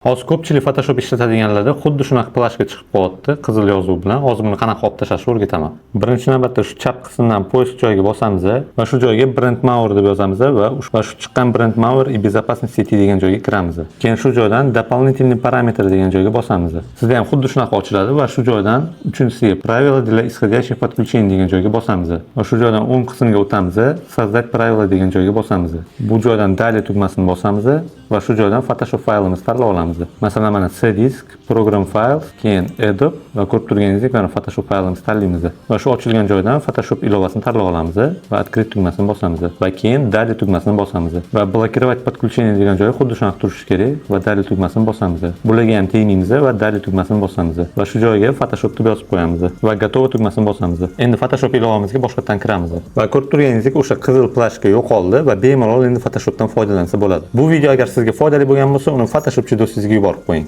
Hozir ko'pchilik Photoshop ishlatadiganlarda xuddi shunaqa plashka chiqib qolyapti, qizil yozuv bilan. Hozir buni qanaqa olib tashlashni o'rgataman. Birinchi navbatda shu chap qismdan post joyiga bosamiz va shu joyga Brand Mauer deb yozamiz va shu chiqqan Brand Mauer и безопасность сети degan joyga kiramiz. Keyin shu joydan дополнительный параметр degan joyga bosamiz. Sizda ham xuddi shunaqa ochiladi va shu joydan uchinchisiga правила для исходящих подключений degan joyga bosamiz. Va shu joydan o'ng qismga o'tamiz, создать правила degan joyga bosamiz. Bu joydan Далее tugmasini bosamiz va shu joydan Photoshop faylimizni tanlab olamiz. Masalan, mana C-disk, program files, keyin Adobe va ko'rib turganingizdek mana Photoshop faylimizni tanlaymiz. Va shu ochilgan joydan Photoshop ilovasini tanlab olamiz va Открыть tugmasini bosamiz va keyin Далее tugmasini bosamiz. Va блокировать подключение degan joyi xuddi shunaqa turishi kerak va Далее tugmasini bosamiz. Bularga ham tegmaymiz va Далее tugmasini bosamiz. Va shu joyga Photoshop deb yozib qo'yamiz va Готово tugmasini bosamiz. Endi Photoshop ilovamizga boshqatdan kiramiz. Va ko'rib turganingizdek o'sha qizil plashka yo'qoldi va bemalol endi Photoshopdan foydalansa bo'ladi. Bu video agar sizga foydali bo'lgan bo'lsa, uni Photoshopchi do'stingizga yuborib qo'ying.